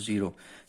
0،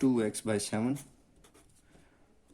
2x/7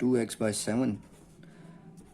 2x/7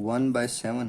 1/7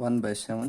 1/7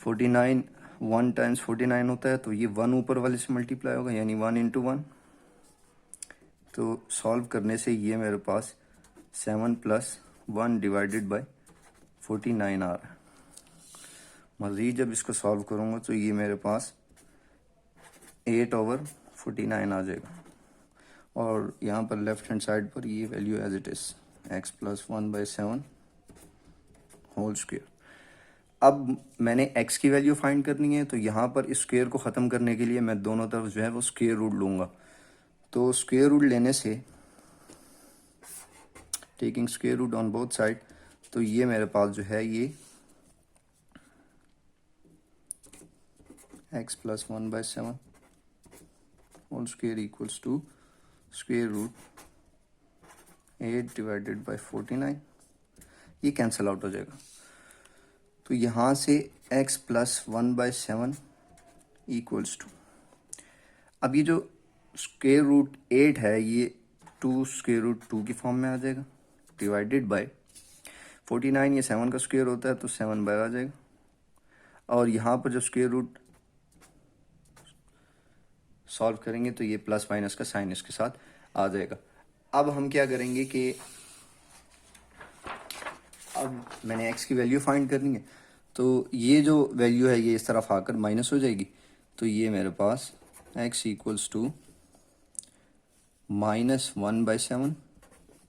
49 1 times 49 होता है, तो ये 1 ऊपर वाले से मल्टीप्लाई होगा, यानी 1 इंटू 1। तो सॉल्व करने से ये मेरे पास 7 प्लस 1 डिवाइडेड बाय 49 आ रहा है। मज़ीद जब इसको सॉल्व करूँगा तो ये मेरे पास 8/49 आ जाएगा, और यहाँ पर लेफ्ट हैंड साइड पर ये value as it is x plus 1/7 whole square. अब मैंने x की वैल्यू फाइंड करनी है, तो यहाँ पर इस स्क्वेयर को ख़त्म करने के लिए मैं दोनों तरफ जो है वो स्क्वेयर रूट लूँगा। तो स्क्वेयर रूट लेने से, taking square root on both side, तो ये मेरे पास जो है ये x plus 1/7 whole square equals to square root 8 divided by 49, ये कैंसिल आउट हो जाएगा। तो यहाँ से x प्लस 1/7 इक्वल्स टू, अब ये जो स्क्वेयर रूट 8 है ये 2 स्क्वेयर रूट 2 की फॉर्म में आ जाएगा, डिवाइडेड बाय 49, ये 7 का स्क्वेयर होता है तो 7 बाय आ जाएगा, और यहाँ पर जब स्क्वेयर रूट सॉल्व करेंगे तो ये प्लस माइनस का साइन इसके साथ आ जाएगा। अब हम क्या करेंगे कि अब मैंने x की वैल्यू फाइंड करनी है, तो ये जो वैल्यू है ये इस तरफ आकर माइनस हो जाएगी, तो ये मेरे पास x equals to -1/7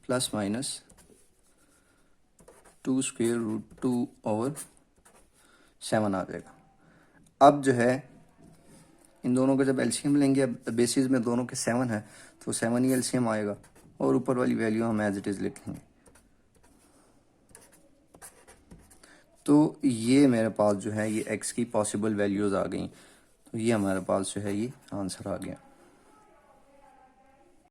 plus minus 2 square root 2/7 आ जाएगा। अब जो है इन दोनों का जब एलसीएम लेंगे, अब बेसिस में दोनों के 7 है तो 7 ही एलसीएम आएगा, और ऊपर वाली वैल्यू हम एज इट इज़ लिखेंगे। तो ये मेरे पास जो है ये x की पॉसिबल वैल्यूज़ आ गई, तो ये हमारे पास जो है ये आंसर आ गया।